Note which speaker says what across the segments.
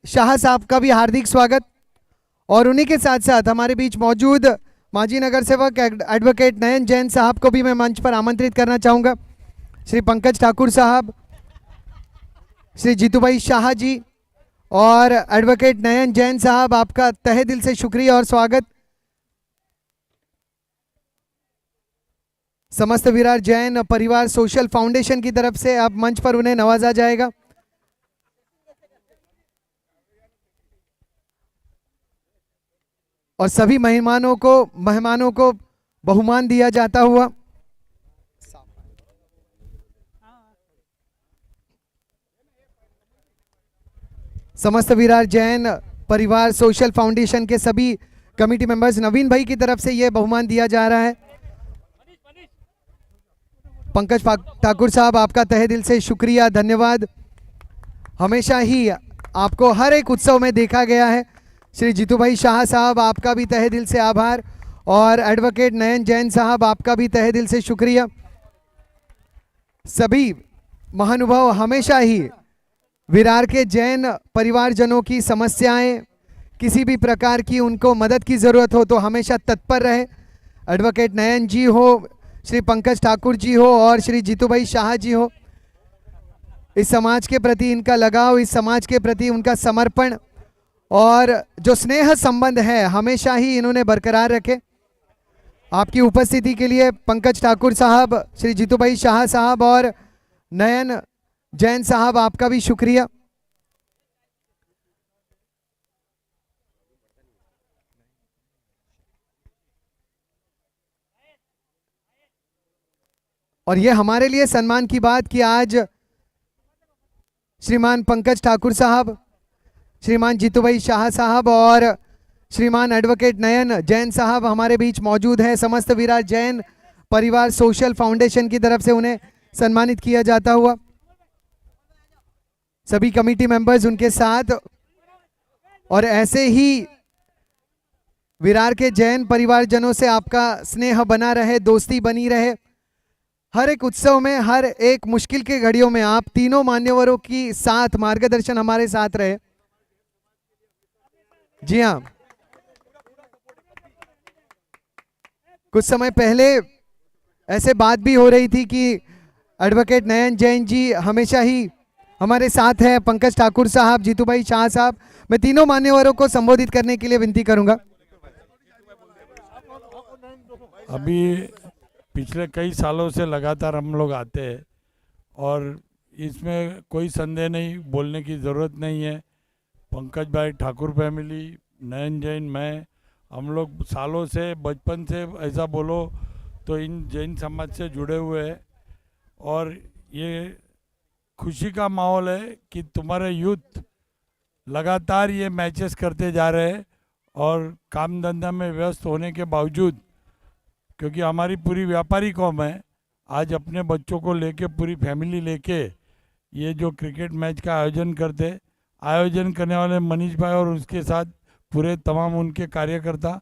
Speaker 1: शाह साहब का भी हार्दिक स्वागत। और उन्हीं के साथ साथ हमारे बीच मौजूद माजी नगर सेवक एडवोकेट नयन जैन साहब को भी मैं मंच पर आमंत्रित करना चाहूँगा। श्री पंकज ठाकुर साहब, श्री जीतू भाई शाह जी और एडवोकेट नयन जैन साहब, आपका तहे दिल से शुक्रिया और स्वागत। समस्त विरार जैन परिवार सोशल फाउंडेशन की तरफ से अब मंच पर उन्हें नवाजा जाएगा। और सभी मेहमानों को बहुमान दिया जाता हुआ। समस्त विरार जैन परिवार सोशल फाउंडेशन के सभी कमेटी मेंबर्स, नवीन भाई की तरफ से यह बहुमान दिया जा रहा है। पंकज ठाकुर साहब, आपका तहे दिल से शुक्रिया, धन्यवाद। हमेशा ही आपको हर एक उत्सव में देखा गया है। श्री जीतू भाई शाह साहब, आपका भी तहे दिल से आभार। और एडवोकेट नयन जैन साहब, आपका भी तहे दिल से शुक्रिया। सभी महानुभाव हमेशा ही विरार के जैन परिवारजनों की समस्याएं, किसी भी प्रकार की उनको मदद की ज़रूरत हो तो हमेशा तत्पर रहे। एडवोकेट नयन जी हो, श्री पंकज ठाकुर जी हो और श्री जीतू भाई शाह जी हो, इस समाज के प्रति इनका लगाव, इस समाज के प्रति उनका समर्पण और जो स्नेह संबंध है हमेशा ही इन्होंने बरकरार रखे। आपकी उपस्थिति के लिए पंकज ठाकुर साहब, श्री जीतू भाई शाह साहब और नयन जैन साहब, आपका भी शुक्रिया। और ये हमारे लिए सम्मान की बात कि आज श्रीमान पंकज ठाकुर साहब, श्रीमान जीतू भाई शाह साहब और श्रीमान एडवोकेट नयन जैन साहब हमारे बीच मौजूद हैं। समस्त विरार जैन परिवार सोशल फाउंडेशन की तरफ से उन्हें सम्मानित किया जाता हुआ। सभी कमेटी मेंबर्स उनके साथ। और ऐसे ही विरार के जैन परिवारजनों से आपका स्नेह बना रहे, दोस्ती बनी रहे। हर एक उत्सव में, हर एक मुश्किल के घड़ियों में आप तीनों मान्यवरों की साथ मार्गदर्शन हमारे साथ रहे। जी हाँ, कुछ समय पहले ऐसे बात भी हो रही थी कि एडवोकेट नयन जैन जी हमेशा ही हमारे साथ हैं। पंकज ठाकुर साहब, जीतू भाई शाह साहब, मैं तीनों मान्यवरों को संबोधित करने के लिए विनती करूंगा।
Speaker 2: अभी पिछले कई सालों से लगातार हम लोग आते हैं और इसमें कोई संदेह नहीं, बोलने की ज़रूरत नहीं है। पंकज भाई ठाकुर फैमिली, नयन जैन, मैं, हम लोग सालों से, बचपन से ऐसा बोलो तो इन जैन समाज से जुड़े हुए हैं। और ये खुशी का माहौल है कि तुम्हारे यूथ लगातार ये मैचेस करते जा रहे हैं और काम धंधा में व्यस्त होने के बावजूद, क्योंकि हमारी पूरी व्यापारी कौम है, आज अपने बच्चों को लेके, पूरी फैमिली लेके ये जो क्रिकेट मैच का आयोजन करने वाले मनीष भाई और उसके साथ पूरे तमाम उनके कार्यकर्ता,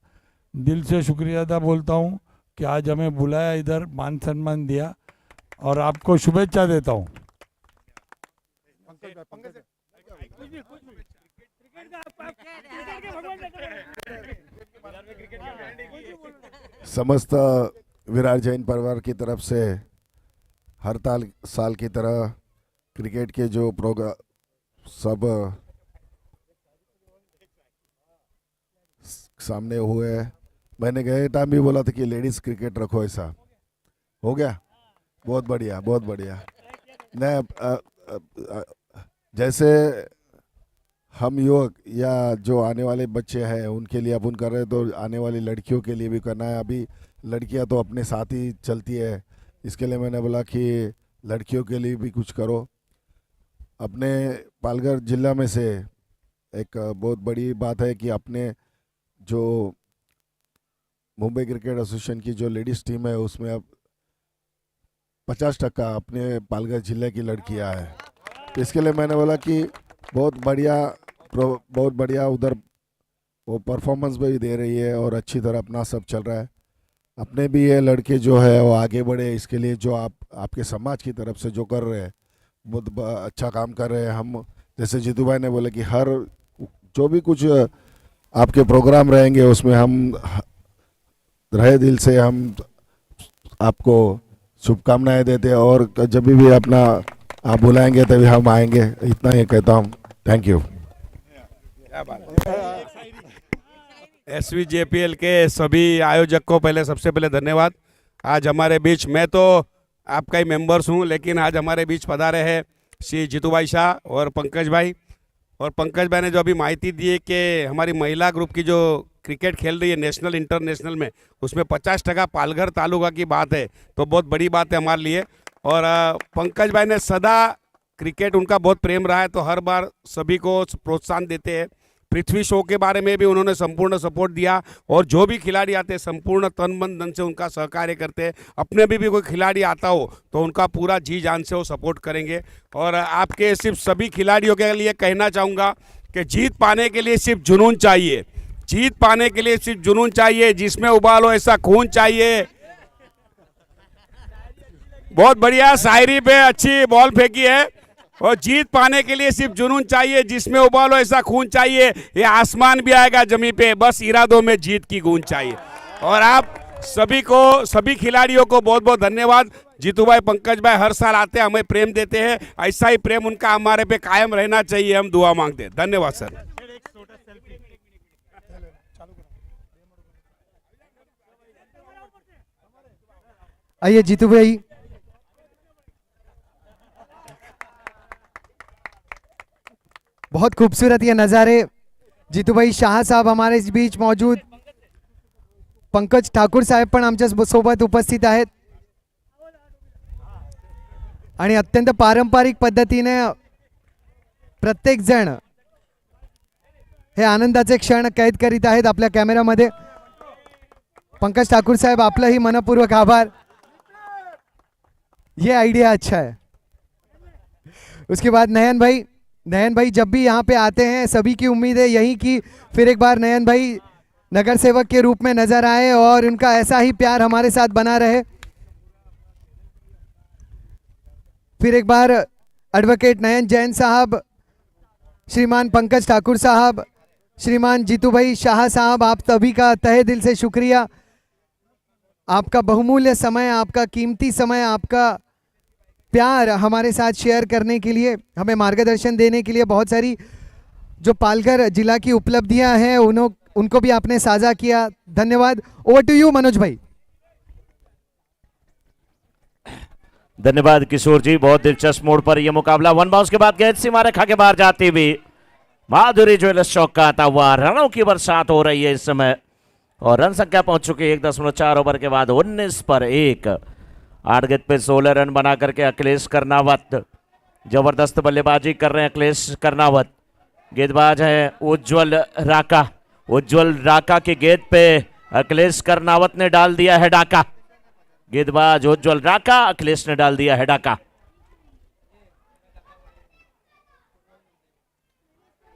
Speaker 2: दिल से शुक्रिया अदा बोलता हूँ कि आज हमें बुलाया, इधर मान सम्मान दिया और आपको शुभेच्छा देता हूँ।
Speaker 3: समस्त विरार जैन परिवार की तरफ से हर साल की तरह क्रिकेट के जो प्रोग्राम सब सामने हुए, मैंने गए टाइम भी बोला था कि लेडीज़ क्रिकेट रखो, ऐसा हो गया। बहुत बढ़िया, बहुत बढ़िया। न जैसे हम युवक या जो आने वाले बच्चे हैं उनके लिए अपन कर रहे हैं, तो आने वाली लड़कियों के लिए भी करना है। अभी लड़कियां तो अपने साथ ही चलती है, इसके लिए मैंने बोला कि लड़कियों के लिए भी कुछ करो। अपने पालघर जिला में से एक बहुत बड़ी बात है कि अपने जो मुंबई क्रिकेट एसोसिएशन की जो लेडीज़ टीम है उसमें अब 50% अपने पालघर जिले की लड़कियां हैं। तो इसके लिए मैंने बोला कि बहुत बढ़िया उधर वो परफॉर्मेंस भी दे रही है और अच्छी तरह अपना सब चल रहा है। अपने भी ये लड़के जो है वो आगे बढ़े, इसके लिए जो आपके समाज की तरफ से जो कर रहे हैं बहुत अच्छा काम कर रहे हैं। हम जैसे जीतू भाई ने बोले कि हर जो भी कुछ आपके प्रोग्राम रहेंगे उसमें हम रहे दिल से हम आपको शुभकामनाएं देते हैं, और जब भी अपना आप बुलाएंगे तभी हम आएंगे। इतना ही कहता हूँ, थैंक यू।
Speaker 4: SVJPL के सभी आयोजक को पहले सबसे पहले धन्यवाद। आज हमारे बीच, मैं तो आपका ही मेंबर्स हूँ, लेकिन आज हमारे बीच पधारे हैं श्री जीतू भाई शाह और पंकज भाई। और पंकज भाई ने जो अभी माहिती दी है कि हमारी महिला ग्रुप की जो क्रिकेट खेल रही है नेशनल इंटरनेशनल में, उसमें 50% पालघर तालुका की बात है, तो बहुत बड़ी बात है हमारे लिए। और पंकज भाई ने सदा क्रिकेट, उनका बहुत प्रेम रहा है, तो हर बार सभी को प्रोत्साहन देते हैं। पृथ्वी शो के बारे में भी उन्होंने संपूर्ण सपोर्ट दिया, और जो भी खिलाड़ी आते हैं संपूर्ण तन मन धन से उनका सहकार्य करते हैं। अपने भी कोई खिलाड़ी आता हो तो उनका पूरा जी जान से वो सपोर्ट करेंगे। और आपके सिर्फ सभी खिलाड़ियों के लिए कहना चाहूँगा कि जीत पाने के लिए सिर्फ जुनून चाहिए, जीत पाने के लिए सिर्फ जुनून चाहिए, जिसमें उबालो ऐसा खून चाहिए। बहुत बढ़िया शायरी पे अच्छी बॉल फेंकी है। और जीत पाने के लिए सिर्फ जुनून चाहिए, जिसमें उबालो ऐसा खून चाहिए। ये आसमान भी आएगा जमीन पे, बस इरादों में जीत की गूंज चाहिए। और आप सभी को, सभी खिलाड़ियों को बहुत बहुत धन्यवाद। जीतू भाई, पंकज भाई हर साल आते हैं, हमें प्रेम देते हैं, ऐसा ही प्रेम उनका हमारे पे कायम रहना चाहिए। हम दुआ मांगते हैं। धन्यवाद सर।
Speaker 1: आइए जीतू भाई, बहुत खूबसूरत ये नज़ारे। जीतू भाई शाह साहब हमारे इस बीच मौजूद, पंकज ठाकूर साहेब पण आमच्या सोबत उपस्थित आहेत आणि अत्यंत पारंपरिक पद्धतीने प्रत्येक जण हे आनंदाचे क्षण कैद करीत आहेत आपल्या कॅमेरामध्ये। पंकज ठाकुर साहब, आपलंही मनपूर्वक आभार। ये आइडिया अच्छा है। उसके बाद नयन भाई, नयन भाई जब भी यहाँ पे आते हैं सभी की उम्मीद है यही कि फिर एक बार नयन भाई नगर सेवक के रूप में नजर आए और उनका ऐसा ही प्यार हमारे साथ बना रहे। फिर एक बार एडवोकेट नयन जैन साहब, श्रीमान पंकज ठाकुर साहब, श्रीमान जीतू भाई शाह साहब, आप सभी का तहे दिल से शुक्रिया। आपका बहुमूल्य समय, आपका कीमती समय, आपका प्यार हमारे साथ शेयर करने के लिए, हमें मार्गदर्शन देने के लिए, बहुत सारी जो पालघर जिला की उपलब्धियां हैं उनको भी आपने साझा किया। धन्यवाद। ओवर टू यू मनोज भाई।
Speaker 5: धन्यवाद किशोर जी, बहुत दिलचस्प मोड़ पर यह मुकाबला। वन बाउंस के बाद गेंद सीमा रेखा के बाहर जाती हुई माधुरी ज्वेलर्स चौक का आता हुआ रनों की बरसात हो रही है इस समय, और रन संख्या पहुंच चुकी है 1.4 ओवर के बाद 19 पर 1। 8 गेंद पे 16 रन बना करके अखिलेश कर्नावत जबरदस्त बल्लेबाजी कर रहे हैं। अखिलेश कर्नावत, गेंदबाज है उज्जवल राका। उज्जवल राका की गेंद पे अखिलेश कर्नावत ने डाल दिया है डाका। गेंदबाज उज्जवल राका, अखिलेश ने डाल दिया है डाका।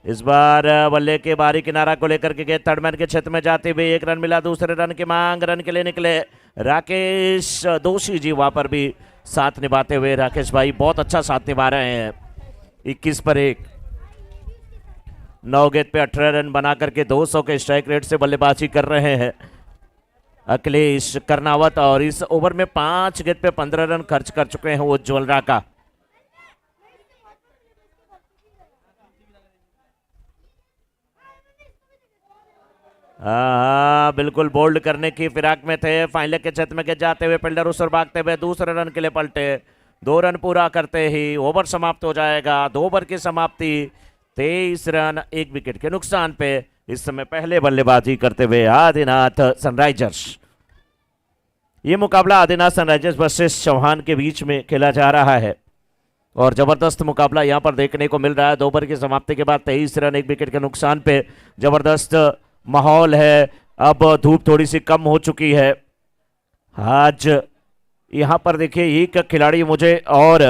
Speaker 5: इस बार बल्ले के बाहरी किनारा को लेकर के गेंद थर्डमैन के क्षेत्र में जाते हुए 1 रन मिला। दूसरे रन की मांग, रन के लिए निकले राकेश दोषी जी, वहां पर भी साथ निभाते हुए राकेश भाई बहुत अच्छा साथ निभा रहे हैं। 21 पर 1, 9 गेंद पे 18 रन बना करके 200 के स्ट्राइक रेट से बल्लेबाजी कर रहे हैं अखिलेश कर्नावत, और इस ओवर में 5 गेंद पे 15 रन खर्च कर चुके हैं उज्जवल राका। हाँ, बिल्कुल बोल्ड करने की फिराक में थे। फाइनल के क्षेत्र में जाते हुए फील्डर उस ओर भागते हुए दूसरे रन के लिए पलटे। 2 रन पूरा करते ही ओवर समाप्त हो जाएगा। 2 ओवर की समाप्ति, 23 रन 1 विकेट के नुकसान पे इस समय पहले बल्लेबाजी करते हुए आदिनाथ सनराइजर्स। ये मुकाबला आदिनाथ सनराइजर्स वर्सेस चौहान के बीच में खेला जा रहा है, और जबरदस्त मुकाबला यहां पर देखने को मिल रहा है। 2 ओवर की समाप्ति के बाद 23 रन 1 विकेट के नुकसान पे जबरदस्त माहौल है। अब धूप थोड़ी सी कम हो चुकी है। आज यहां पर देखिए एक खिलाड़ी मुझे और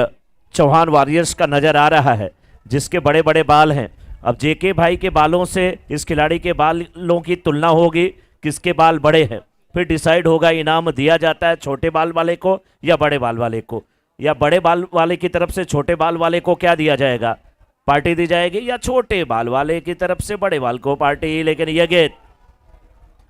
Speaker 5: चौहान वॉरियर्स का नजर आ रहा है जिसके बड़े बड़े बाल हैं। अब जेके भाई के बालों से इस खिलाड़ी के बालों की तुलना होगी, किसके बाल बड़े हैं, फिर डिसाइड होगा इनाम दिया जाता है छोटे बाल वाले को या बड़े बाल वाले को, या बड़े बाल वाले की तरफ से छोटे बाल वाले को क्या दिया जाएगा। पार्टी दी जाएगी या छोटे बाल वाले की तरफ से बड़े बाल को पार्टी। लेकिन यह गेंद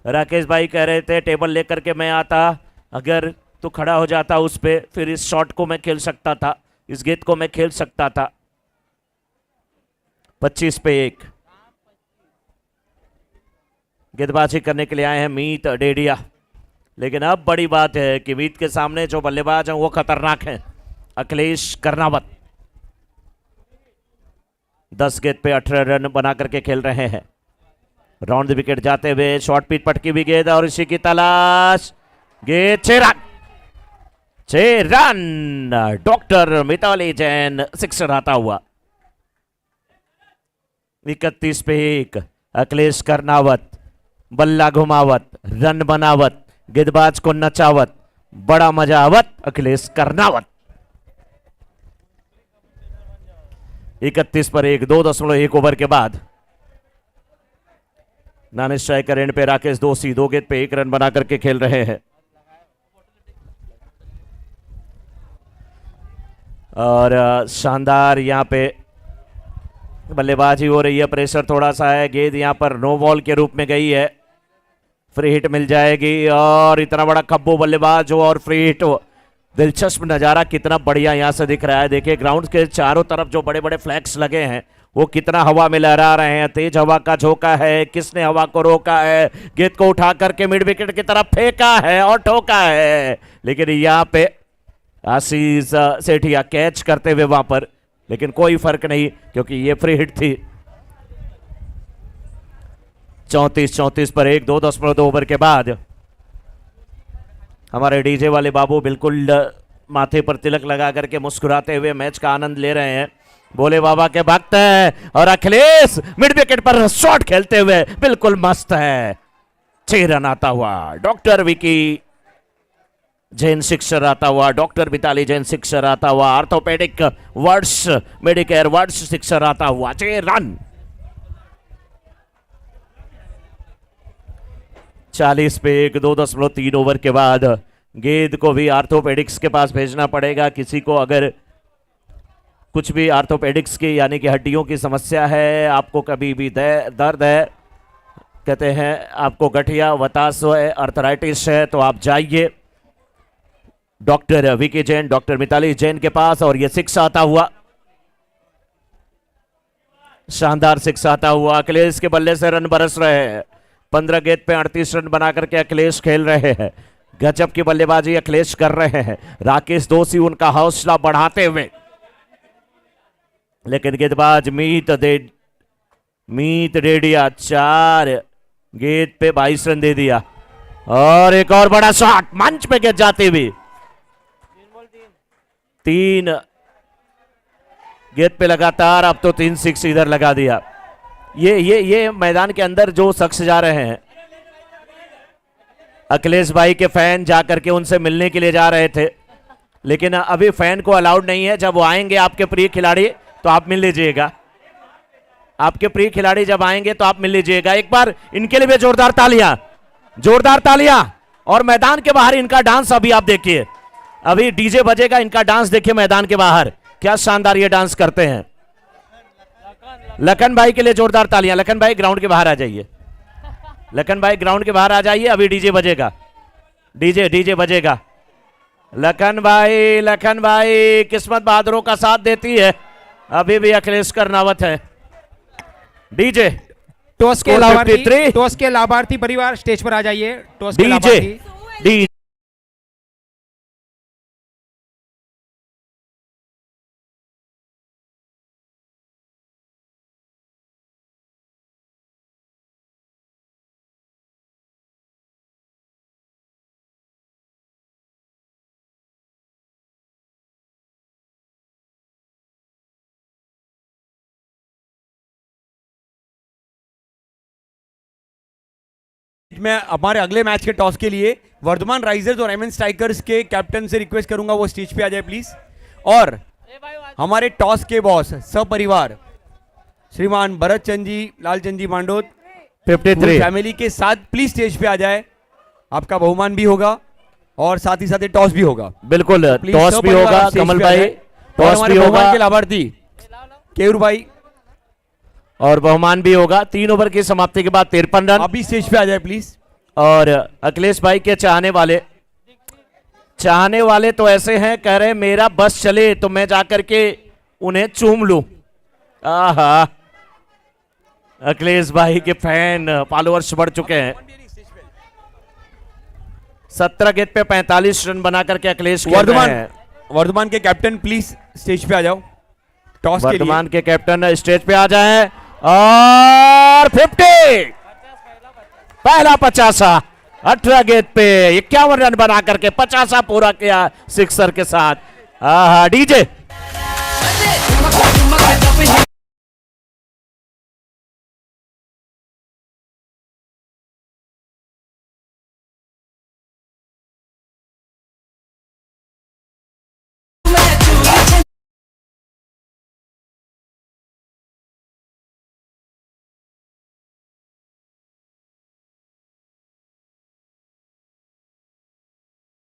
Speaker 5: राकेश भाई कह रहे थे टेबल लेकर के मैं आता, अगर तो खड़ा हो जाता उस पे, फिर इस शॉट को मैं खेल सकता था, इस गेंद को मैं खेल सकता था। 25 पे 1 गेंदबाजी करने के लिए आए हैं मीत डेडिया। लेकिन अब बड़ी बात है कि मीत के सामने जो बल्लेबाज हैं वो खतरनाक हैं, अखिलेश कर्नावत। 10 गेंद पे 18 रन बना करके खेल रहे हैं। राउंड द विकेट जाते हुए शॉर्ट पिच पटकी हुई गेंद और इसी की तलाश, गेंद 6 run, 6 run. Doctor Mitali Jain sixer आता हुआ। 31 पे 1 अखिलेश कर्नावत, बल्ला घुमावत, रन बनावत, गेंदबाज को नचावत, बड़ा मजा आवत अखिलेश कर्नावत। 31 पर 1, 2.1 ओवर के बाद नॉन स्ट्राइकर एंड पे राकेश दोषी 2 गेंद पे 1 रन बना करके खेल रहे हैं। और शानदार यहां पे बल्लेबाजी हो रही है, प्रेशर थोड़ा सा है, गेंद यहां पर नो बॉल के रूप में गई है, फ्री हिट मिल जाएगी। और इतना बड़ा खब्बू बल्लेबाज हो और फ्री हिट हो, दिलचस्प नजारा कितना बढ़िया यहां से दिख रहा है। देखिए ग्राउंड के चारों तरफ जो बड़े बड़े फ्लैग्स लगे हैं वो कितना हवा में लहरा रहे हैं, तेज हवा का झोंका है, किसने हवा को रोका है, गेंद को उठा करके मिड विकेट की तरफ फेंका है और ठोका है। लेकिन यहाँ पे आशीष सेठिया कैच करते हुए वहां पर, लेकिन कोई फर्क नहीं क्योंकि ये फ्री हिट थी। 34 पर 1, 2.2 ओवर के बाद हमारे डीजे वाले बाबू बिल्कुल माथे पर तिलक लगा करके मुस्कुराते हुए मैच का आनंद ले रहे हैं। भोले बाबा के भक्त हैं और अखिलेश मिड विकेट पर शॉट खेलते हुए बिल्कुल मस्त है। 6 रन आता हुआ, डॉक्टर विकी जैन सिक्सर आता हुआ, डॉक्टर मिताली जैन सिक्सर आता हुआ, orthopaedic words Medicare words sixer आता हुआ। 6 रन। 40 पे 1, 2.3 ओवर के बाद गेंद को भी आर्थोपेडिक्स के पास भेजना पड़ेगा। किसी को अगर कुछ भी आर्थोपेडिक्स की यानी कि हड्डियों की समस्या है, आपको कभी भी दर्द है, कहते हैं आपको गठिया वतास है, अर्थराइटिस है, तो आप जाइए डॉक्टर विकी जैन, डॉक्टर मिताली जैन के पास। और ये 6 आता हुआ, शानदार 6 आता हुआ। अखिलेश के बल्ले से रन बरस रहे हैं। 15 गेंद पे 38 रन बना करके अखिलेश खेल रहे हैं। गजब की बल्लेबाजी अखिलेश कर रहे हैं। राकेश दोषी उनका हौसला बढ़ाते हुए, लेकिन गेंदबाज मीत डेडिया 4 गेंद पे 22 रन दे दिया। और एक और बड़ा शॉट मंच पे गेंद जाती हुई, 3 गेंद पे लगातार, अब तो 3 6 इधर लगा दिया। ये मैदान के अंदर जो शख्स जा रहे हैं, अखिलेश भाई के फैन जाकर के उनसे मिलने के लिए जा रहे थे, लेकिन अभी फैन को अलाउड नहीं है। जब वो आएंगे आपके प्रिय खिलाड़ी तो आप मिल लीजिएगा। आपके प्रिय खिलाड़ी जब आएंगे तो आप मिल लीजिएगा। एक बार इनके लिए भी जोरदार तालियां, जोरदार तालियां। और मैदान के बाहर इनका डांस अभी आप देखिए, अभी डीजे बजेगा, इनका डांस देखिए मैदान के बाहर, क्या शानदार ये डांस करते हैं। लखन भाई के लिए जोरदार तालियां। लखन भाई ग्राउंड के बाहर आ जाइए, लखन भाई ग्राउंड के बाहर आ जाइए, अभी डीजे बजेगा, डीजे बजेगा। लखन भाई किस्मत बहादुरों का साथ देती है, अभी भी अखिलेश कर्नावत है। डीजे
Speaker 6: टॉस के लाभार्थी परिवार स्टेज पर आ जाइए। टॉस के
Speaker 5: डीजे
Speaker 6: लाभार्थी
Speaker 5: डी
Speaker 6: मैं हमारे अगले मैच के टॉस के लिए वर्धमान राइजर्स और एमएन स्ट्राइकर्स के कैप्टन से रिक्वेस्ट करूंगा वो स्टेज पे आ जाए प्लीज। और हमारे टॉस के बॉस सपरिवार श्रीमान भरत चंद जी, लालचंद जी मांडोत
Speaker 5: 53
Speaker 6: फैमिली के साथ प्लीज स्टेज पे आ जाए। आपका बहुमान भी होगा और साथ ही साथ टॉस भी होगा।
Speaker 5: बिल्कुल
Speaker 6: प्लीज
Speaker 5: टॉस भी
Speaker 6: सपरिवार
Speaker 5: होगा,
Speaker 6: स्टेज
Speaker 5: कमल
Speaker 6: पे आ
Speaker 5: भाई
Speaker 6: जाए। और
Speaker 5: टॉस
Speaker 6: हमारे
Speaker 5: भी होगा।
Speaker 6: बहुमान के लाभार्थी केयूर भाई
Speaker 5: और बहुमान भी होगा। 3 ओवर की समाप्ति के बाद 53 रन।
Speaker 6: अभी स्टेज पे आ जाए प्लीज।
Speaker 5: और अखिलेश भाई के चाहने वाले तो ऐसे हैं, कह रहे मेरा बस चले तो मैं जाकर के उन्हें चूम लूं। आहा, अखिलेश भाई के फैन फॉलोअर्स बढ़ चुके हैं। 17 गेंद पे 45 रन बना करके अखिलेश खेल रहे हैं।
Speaker 6: वर्धमान के कैप्टन प्लीज स्टेज पे आ जाओ टॉस के लिए।
Speaker 5: वर्धमान के कैप्टन स्टेज पे आ जाएं और 50 पहला 50 18 गेंद पे 51 रन बना करके 50 पूरा किया सिक्सर के साथ। आहा, डीजे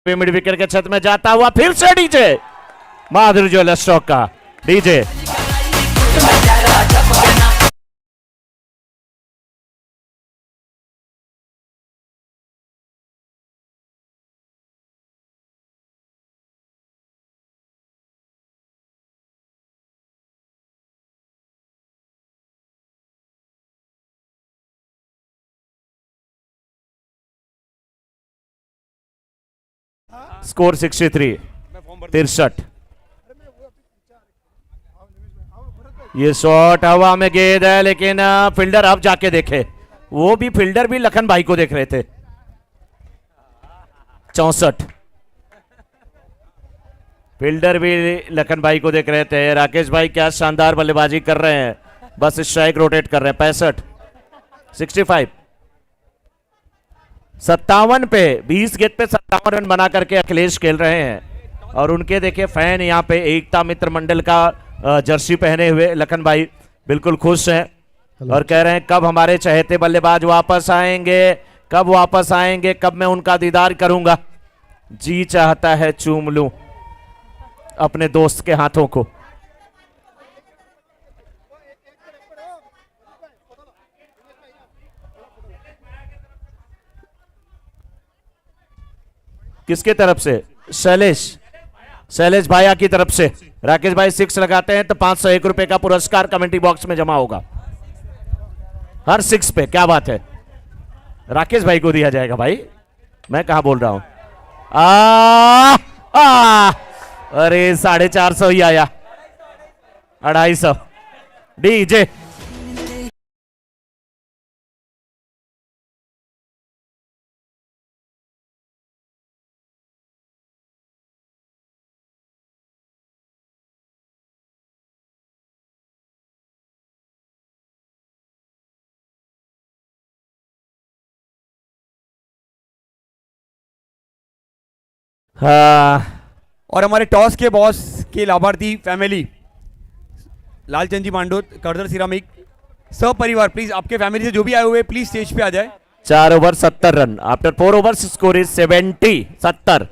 Speaker 5: मिड विकेट के छत में जाता हुआ फिर से डीजे माधुरी ज्वेलर्स स्टॉक का डीजे। स्कोर 63 63। ये शॉट हवा में गेंद है, लेकिन फील्डर अब जाके देखे, वो भी फील्डर भी लखन भाई को देख रहे थे। 64 फील्डर भी लखन भाई को देख रहे थे। राकेश भाई क्या शानदार बल्लेबाजी कर रहे हैं, बस स्ट्राइक रोटेट कर रहे हैं। 65 65 57 पे 20 गेंद पे 57 रन बना करके अखिलेश खेल रहे हैं। और उनके देखिए फैन यहाँ पे एकता मित्र मंडल का जर्सी पहने हुए लखन भाई बिल्कुल खुश हैं और कह रहे हैं कब हमारे चहेते बल्लेबाज वापस आएंगे, कब वापस आएंगे, कब मैं उनका दीदार करूंगा। जी चाहता है चूम लूं अपने दोस्त के हाथों को। किसके तरफ से? शैलेश भाया की तरफ से। राकेश भाई 6 लगाते हैं तो 501 रुपए का पुरस्कार कमेंट्री बॉक्स में जमा होगा हर 6 पे। क्या बात है, राकेश भाई को दिया जाएगा भाई, मैं कहां बोल रहा हूं। अरे 450 ही आया, 250 डीजे। हाँ,
Speaker 6: और हमारे टॉस के बॉस के लाभार्थी फैमिली लालचंद जी मांडोत, करदर सिरामिक सपरिवार, प्लीज आपके फैमिली से जो भी आए हुए प्लीज स्टेज पे आ जाए।
Speaker 5: 4 over 70 run after 4 overs, score is 70।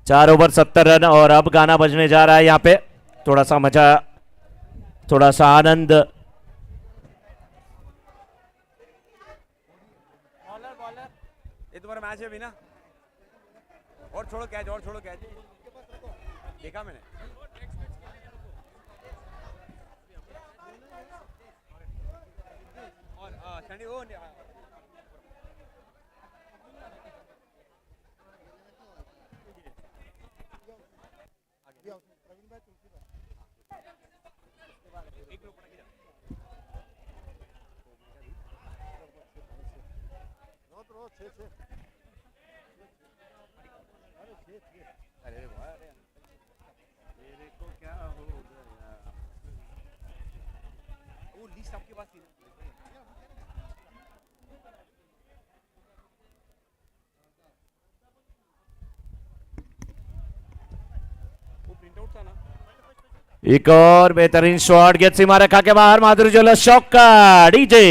Speaker 5: 4 over 70 run और अब गाना बजने जा रहा है यहाँ पे। थोड़ा सा मजा, थोड़ा सा आनंद।
Speaker 6: ये तुम्हारा मैच है अभी ना, और छोड़ो कैच, और छोड़ो कैच, देखा मैंने। और सैंडी वो वो लिस्ट आपके पास थी ना? वो प्रिंट आउट था ना?
Speaker 5: एक और बेहतरीन शॉट, गेंद सीमा रेखा के बाहर, माधुरी ज्वेलर्स शॉट का डीजे।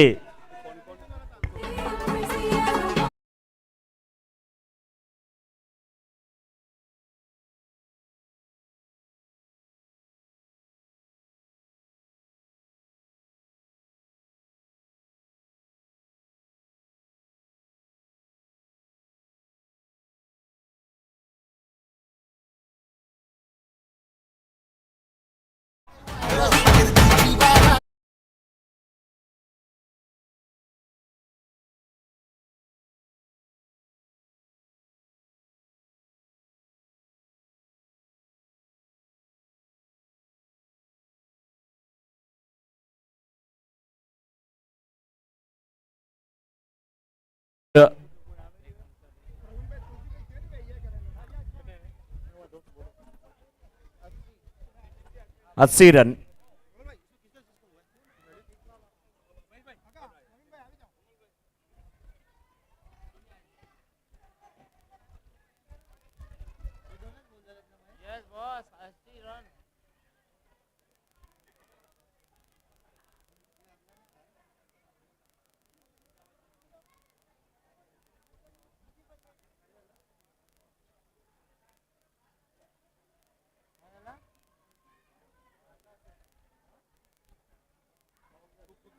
Speaker 5: 80 रन।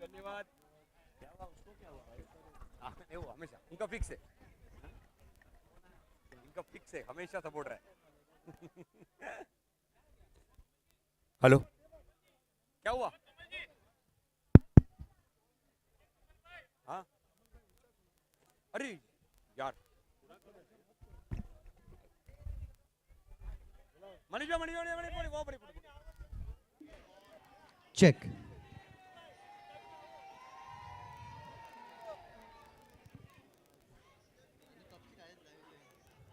Speaker 6: धन्यवाद। हमेशा उनका फिक्स है, इनका फिक्स है, हमेशा सपोर्ट रहा है। हेलो, क्या हुआ? हाँ, अरे यार, मनीष भाई,
Speaker 1: check.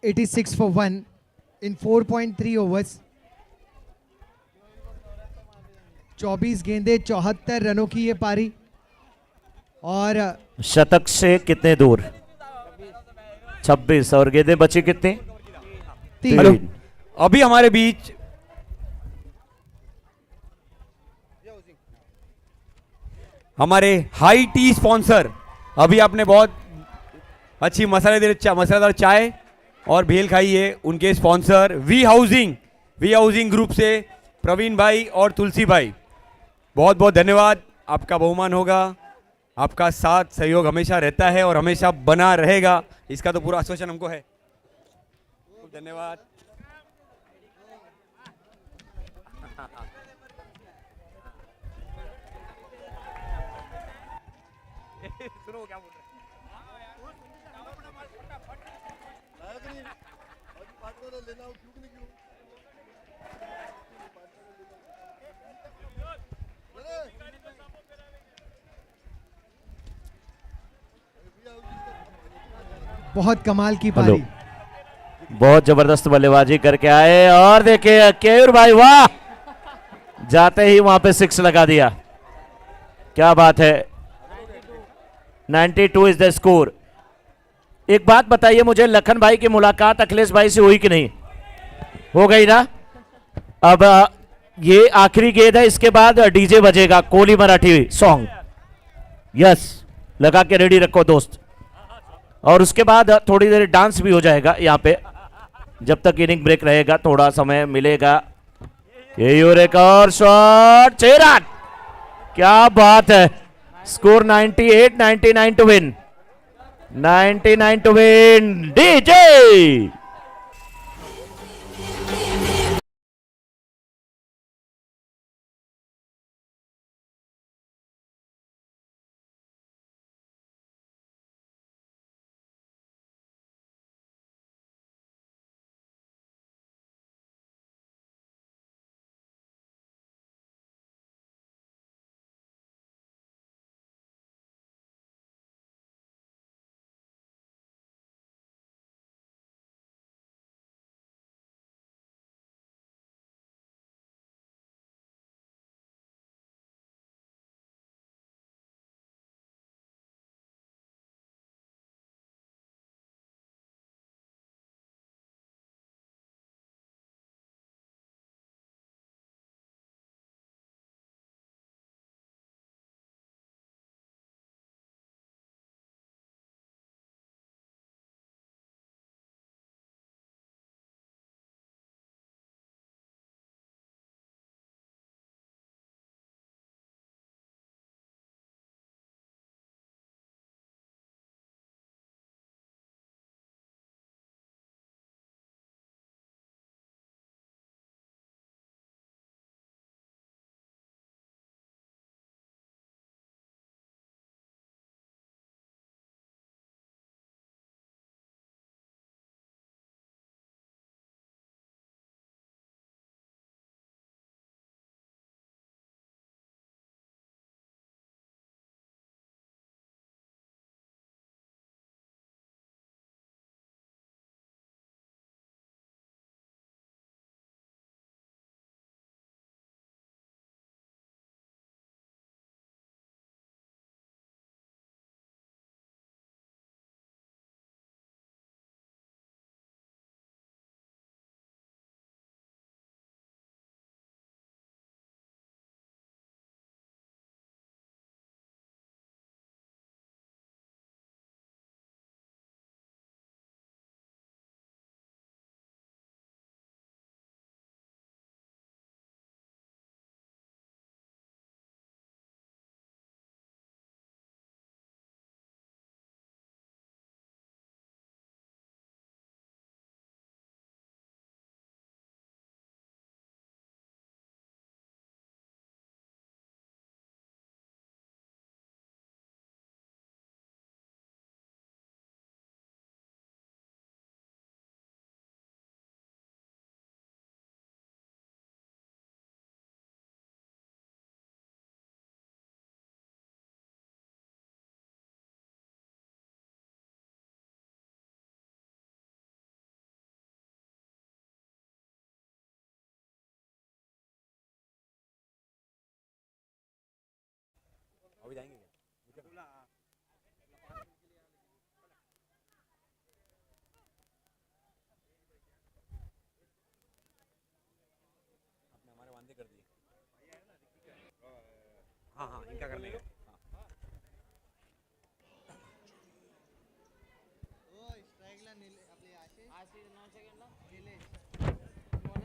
Speaker 1: It is 6 for 1 in 4.3 overs. 24 गेंदे 74 रनों की ये पारी। और
Speaker 5: शतक से कितने दूर? 26। और गेंदें बची कितनी?
Speaker 6: हेलो,
Speaker 1: 3।
Speaker 6: अभी हमारे बीच हमारे हाई टी स्पॉन्सर, अभी आपने बहुत अच्छी मसालेदार चाय और भेल खाई है, उनके स्पॉन्सर वी हाउसिंग ग्रुप से प्रवीण भाई और तुलसी भाई, बहुत बहुत धन्यवाद। आपका बहुमान होगा, आपका साथ सहयोग हमेशा रहता है और हमेशा बना रहेगा, इसका तो पूरा आश्वासन हमको है। धन्यवाद। सुनो क्या बोल रहे
Speaker 1: बहुत कमाल की
Speaker 5: हेलो,
Speaker 1: पारी।
Speaker 5: बहुत जबरदस्त बल्लेबाजी करके आए और देखिए केयूर भाई, वाह, जाते ही वहां पे 6 लगा दिया। क्या बात है। 92 इज द स्कोर। एक बात बताइए मुझे, लखन भाई की मुलाकात अखिलेश भाई से हुई कि नहीं? हो गई ना। अब ये आखिरी गेंद है, इसके बाद डीजे बजेगा, कोहली मराठी सॉन्ग। यस, लगा के रेडी रखो दोस्त। और उसके बाद थोड़ी देर डांस भी हो जाएगा यहाँ पे, जब तक इनिंग ब्रेक रहेगा, थोड़ा समय मिलेगा। केयूर एक और शॉट, 6 रन। क्या बात है। Score 98, 99 to win, 99 to win. DJ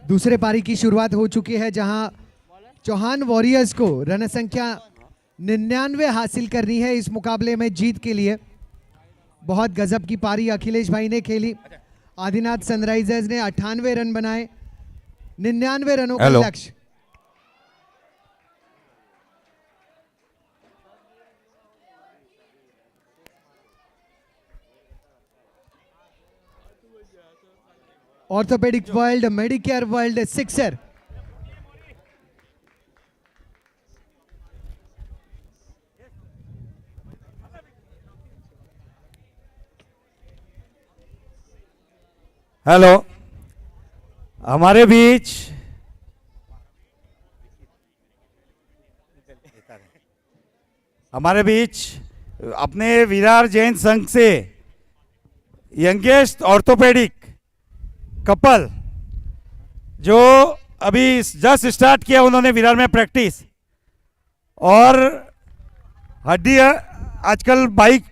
Speaker 1: दूसरे पारी की शुरुआत हो चुकी है, जहां चौहान वॉरियर्स को रन संख्या 99 हासिल करनी है इस मुकाबले में जीत के लिए। बहुत गजब की पारी अखिलेश भाई ने खेली। आदिनाथ सनराइजर्स ने 98 रन बनाए, 99 रनों का लक्ष्य। Orthopaedic world, Medicare world sixer.
Speaker 7: Hello, हमारे बीच अपने विरार जैन संघ से यंगेस्ट ऑर्थोपेडिक कपल जो अभी जस्ट स्टार्ट किया उन्होंने विरार में प्रैक्टिस, और हड्डी आजकल बाइक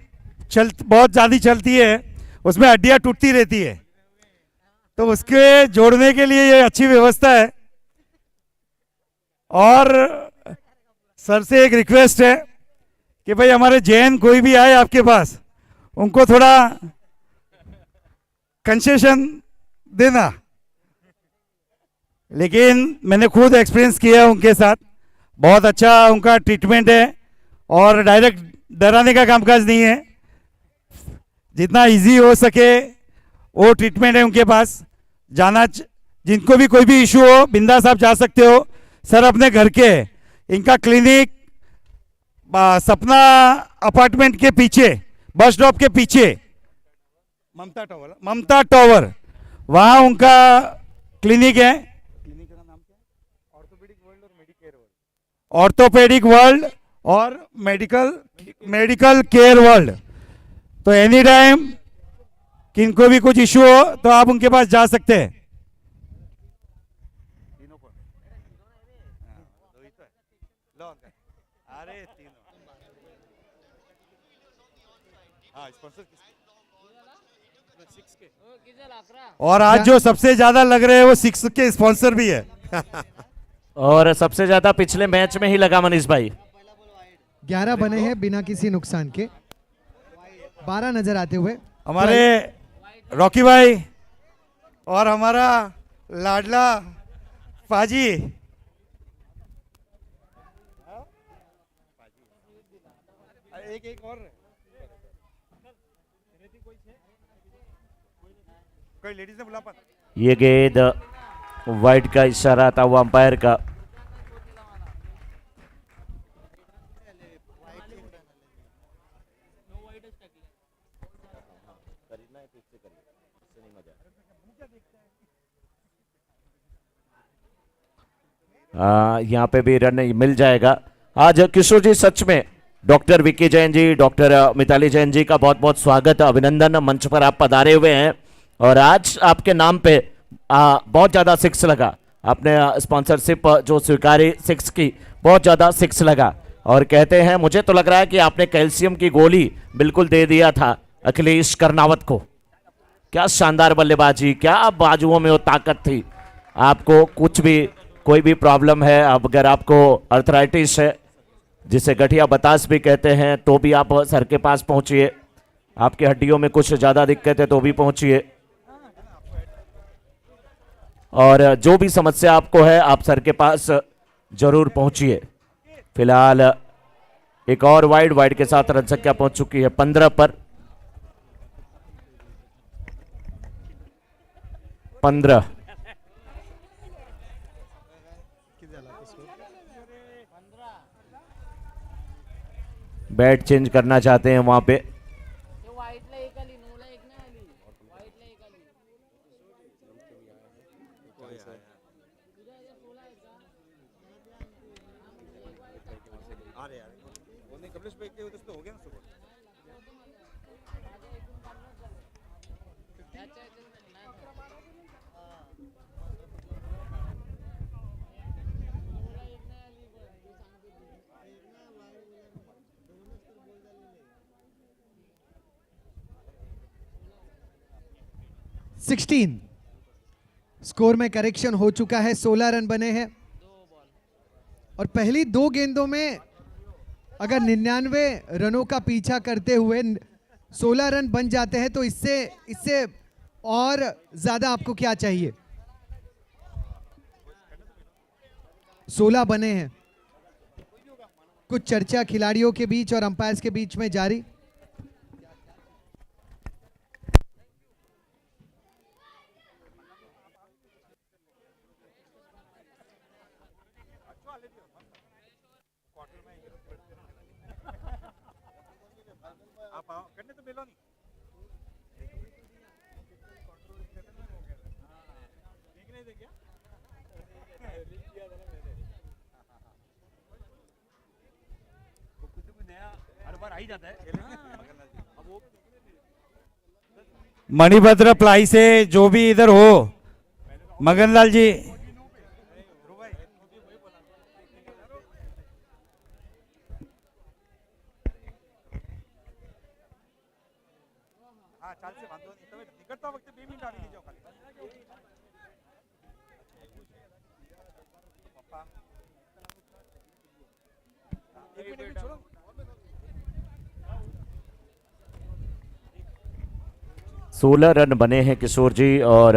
Speaker 7: बहुत ज़्यादा चलती है, उसमें हड्डियाँ टूटती रहती है, तो उसके जोड़ने के लिए ये अच्छी व्यवस्था है। और सर से एक रिक्वेस्ट है कि भाई हमारे जैन कोई भी आए आपके पास, उनको थोड़ा कंसेशन देना। लेकिन मैंने खुद एक्सपीरियंस किया उनके साथ, बहुत अच्छा उनका ट्रीटमेंट है, और डायरेक्ट डराने का कामकाज नहीं है, जितना इजी हो सके वो ट्रीटमेंट है उनके पास। जिनको भी कोई भी इशू हो बिंदास आप जा सकते हो। सर अपने घर के, इनका क्लिनिक सपना अपार्टमेंट के पीछे, बस स्टॉप के पीछे, ममता टावर, वहाँ उनका क्लिनिक है। क्लिनिक का नाम क्या है? ऑर्थोपेडिक वर्ल्ड और मेडिकल केयर वर्ल्ड। तो एनी टाइम किनको भी कुछ इशू हो तो आप उनके पास जा सकते हैं। और आज जो सबसे ज्यादा लग रहे हैं वो 6 के स्पॉन्सर भी है।
Speaker 5: और सबसे ज्यादा पिछले मैच में ही लगा मनीष भाई।
Speaker 1: 11 बने हैं बिना किसी नुकसान के, 12 नजर आते हुए
Speaker 7: हमारे रॉकी भाई और हमारा लाडला पाजी, एक और कोई लेडीज ने बुला।
Speaker 5: ये गेंद वाइड का इशारा था वो अंपायर का। यहाँ पे भी रन मिल जाएगा। आज किशोर जी, सच में डॉक्टर विकी जैन जी, डॉक्टर मिताली जैन जी का बहुत बहुत स्वागत, अभिनंदन। मंच पर आप पधारे हुए हैं और आज आपके नाम पे बहुत ज़्यादा 6 लगा। आपने स्पॉन्सरशिप जो स्वीकारी 6 की, बहुत ज़्यादा 6 लगा। और कहते हैं, मुझे तो लग रहा है कि आपने कैल्शियम की गोली बिल्कुल दे दिया था अखिलेश कर्नावत को। क्या शानदार बल्लेबाजी, क्या बाजुओं में वो ताकत थी। आपको कुछ भी, कोई भी प्रॉब्लम है, अब अगर आपको अर्थराइटिस है जिसे गठिया बतास भी कहते हैं, तो भी आप सर के पास पहुंचिए। आपकी हड्डियों में कुछ ज़्यादा दिक्कत है तो भी पहुंचिए। और जो भी समस्या आपको है आप सर के पास जरूर पहुंचिए। फिलहाल एक और वाइड के साथ रन संख्या पहुंच चुकी है 15 पर। 15 बैट चेंज करना चाहते हैं वहां पे।
Speaker 1: 16 स्कोर में करेक्शन हो चुका है, 16 रन बने हैं और पहली 2 गेंदों में अगर 99 रनों का पीछा करते हुए 16 रन बन जाते हैं तो इससे और ज्यादा आपको क्या चाहिए? 16 बने हैं। कुछ चर्चा खिलाड़ियों के बीच और अंपायर्स के बीच में जारी।
Speaker 7: मणिभद्र प्लाई से जो भी इधर हो, मगनलाल जी,
Speaker 5: सोलह रन बने हैं किशोर जी। और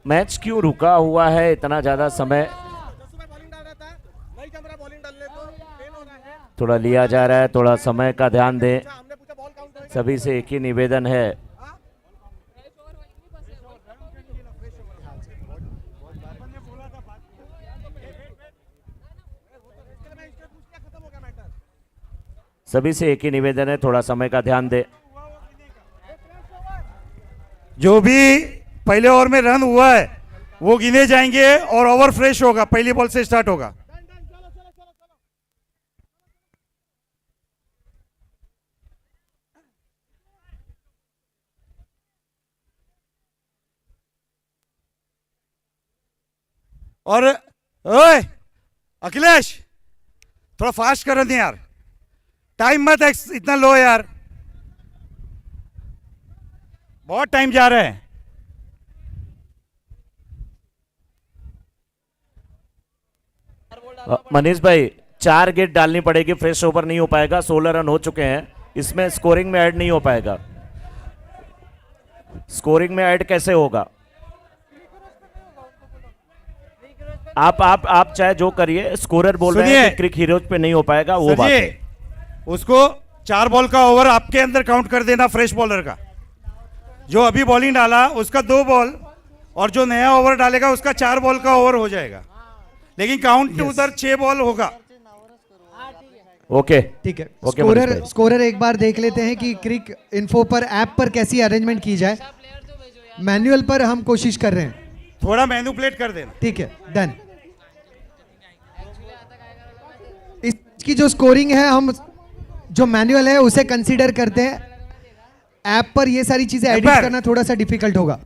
Speaker 5: मैच क्यों रुका हुआ है इतना ज्यादा समय? थोड़ा लिया जा रहा है, थोड़ा समय का ध्यान दें। सभी से एक ही निवेदन है। सभी से एक ही निवेदन है, थोड़ा समय का ध्यान दें।
Speaker 7: जो भी पहले ओवर में रन हुआ है वो गिने जाएंगे और ओवर फ्रेश होगा, पहली बॉल से स्टार्ट होगा। और ओए अखिलेश, थोड़ा फास्ट कर दे यार, टाइम मत इतना लो यार, बहुत टाइम जा रहा है।
Speaker 5: मनीष भाई 4 गेट डालनी पड़ेगी, फ्रेश ओवर नहीं हो पाएगा। 16 रन हो चुके हैं, इसमें स्कोरिंग में ऐड नहीं हो पाएगा। स्कोरिंग में ऐड कैसे होगा? आप चाहे जो करिए, स्कोरर बोल रहे हैं कि क्रिक हीरोज पे नहीं हो पाएगा, वो बात है।
Speaker 7: उसको 4 बॉल का ओवर आपके अंदर काउंट कर देना, फ्रेश बॉलर का। जो अभी बॉलिंग डाला उसका 2 बॉल और जो नया ओवर डालेगा उसका 4 बॉल का ओवर हो जाएगा, लेकिन काउंट उधर 6 बॉल होगा।
Speaker 5: ओके
Speaker 1: ठीक है।
Speaker 5: ओके,
Speaker 1: स्कोरर एक बार देख लेते हैं कि क्रिक इन्फो पर ऐप पर कैसी अरेंजमेंट की जाए। मैनुअल पर हम कोशिश कर रहे हैं,
Speaker 7: थोड़ा मैनिपुलेट कर देना।
Speaker 1: ठीक है, डन। इसकी जो स्कोरिंग है हम जो मैनुअल है उसे कंसीडर करते हैं। ऐप पर ये सारी चीजें एडिट करना थोड़ा सा डिफिकल्ट होगा।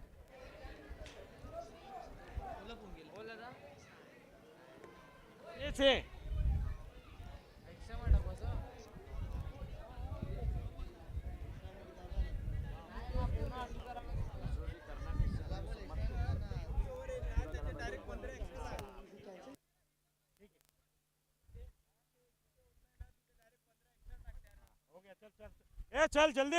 Speaker 7: चल जल्दी।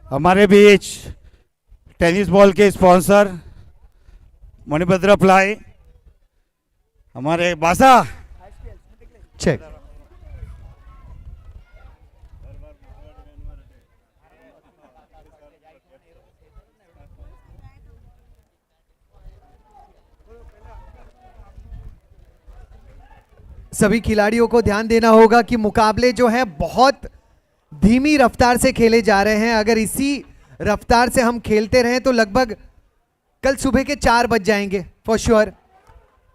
Speaker 7: हमारे बीच टेनिस बॉल के स्पॉन्सर मणिभद्र प्लाई, हमारे बासा
Speaker 1: चेक। सभी खिलाड़ियों को ध्यान देना होगा कि मुकाबले जो है बहुत धीमी रफ्तार से खेले जा रहे हैं। अगर इसी रफ्तार से हम खेलते रहें तो लगभग कल सुबह के 4 बज जाएंगे फॉर श्योर।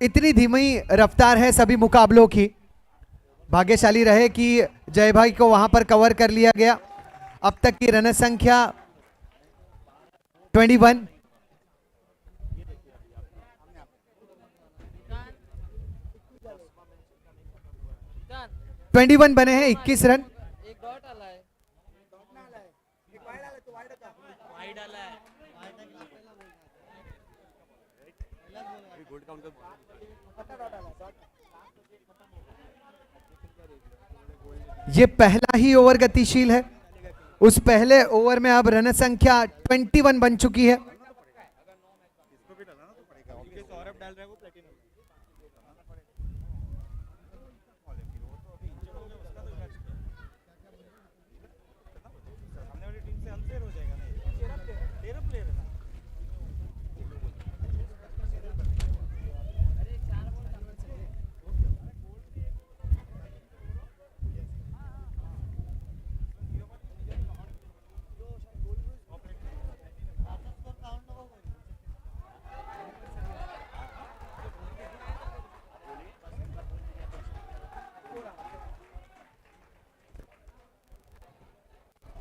Speaker 1: इतनी धीमी रफ्तार है सभी मुकाबलों की। भाग्यशाली रहे कि जय भाई को वहां पर कवर कर लिया गया। अब तक की रन संख्या 21। बने हैं 21 रन। ये पहला ही ओवर गतिशील है। उस पहले ओवर में अब रन संख्या 21 बन चुकी है।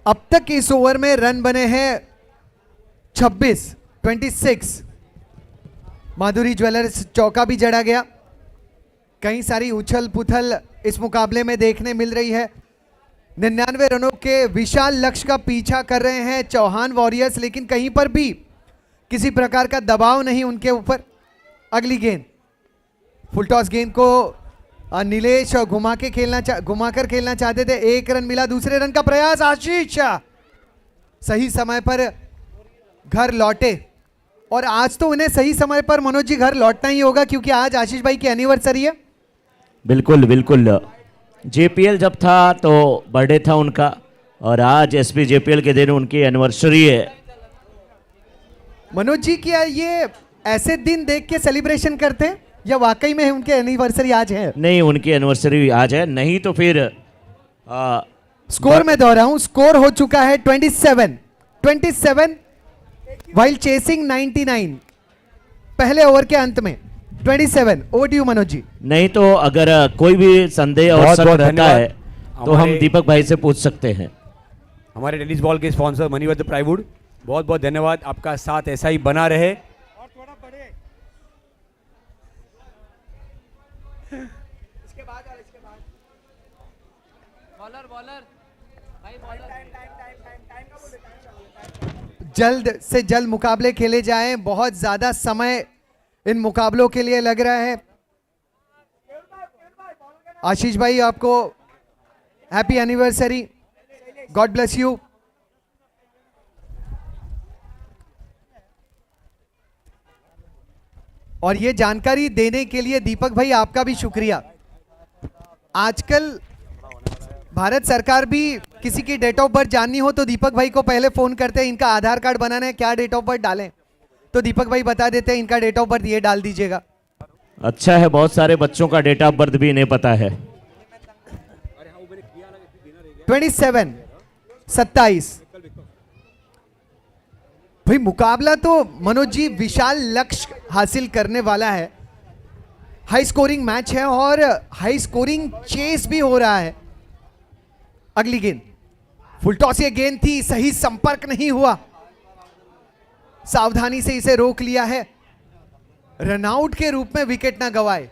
Speaker 1: अब तक इस ओवर में रन बने हैं 26। माधुरी ज्वेलर्स चौका भी जड़ा गया। कई सारी उछल पुथल इस मुकाबले में देखने मिल रही है। 99 रनों के विशाल लक्ष्य का पीछा कर रहे हैं चौहान वॉरियर्स, लेकिन कहीं पर भी किसी प्रकार का दबाव नहीं उनके ऊपर। अगली गेंद फुल टॉस गेंद को नीलेश घुमाकर खेलना चाहते थे। 1 रन मिला। दूसरे रन का प्रयास। आशीष सही समय पर घर लौटे और आज तो उन्हें सही समय पर मनोज जी घर लौटना ही होगा क्योंकि आज आशीष भाई की एनिवर्सरी है।
Speaker 5: बिल्कुल बिल्कुल। जेपीएल जब था तो बर्थडे था उनका और आज एसपी जेपीएल के दिन उनकी एनिवर्सरी है।
Speaker 1: मनोज जी क्या ये ऐसे दिन देख के सेलिब्रेशन करते हैं या वाकई में उनके एनिवर्सरी आज है?
Speaker 5: नहीं, उनकी एनिवर्सरी आज है, नहीं तो फिर
Speaker 1: स्कोर में दोहराऊं, स्कोर हो चुका है 27 वाइल चेसिंग 99 पहले ओवर के अंत में 27। Over to you Manoj ji.
Speaker 5: नहीं तो अगर कोई भी संदेह और शक रहता है तो हम दीपक भाई से पूछ सकते हैं।
Speaker 6: हमारे टेनिस बॉल के स्पॉन्सर मणिवद्र प्राइवुड, बहुत बहुत धन्यवाद। आपका साथ ऐसा ही बना रहे।
Speaker 1: जल्द से जल्द मुकाबले खेले जाएं। बहुत ज्यादा समय इन मुकाबलों के लिए लग रहा है। आशीष भाई आपको happy anniversary, God bless you. और ये जानकारी देने के लिए दीपक भाई आपका भी शुक्रिया। आजकल भारत सरकार भी किसी की डेट ऑफ बर्थ जाननी हो तो दीपक भाई को पहले फोन करते हैं, इनका आधार कार्ड बनाना है, क्या डेट ऑफ बर्थ डालें, तो दीपक भाई बता देते हैं इनका डेट ऑफ बर्थ ये डाल दीजिएगा।
Speaker 5: अच्छा है, बहुत सारे बच्चों का डेट ऑफ बर्थ भी नहीं पता है।
Speaker 1: 27 भाई मुकाबला तो मनोज जी विशाल लक्ष्य हासिल करने वाला है। हाई स्कोरिंग मैच है और हाई स्कोरिंग चेस भी हो रहा है। अगली गेंद फुल टॉस ये गेंद थी, सही संपर्क नहीं हुआ, सावधानी से इसे रोक लिया है। रनआउट के रूप में विकेट ना गवाए।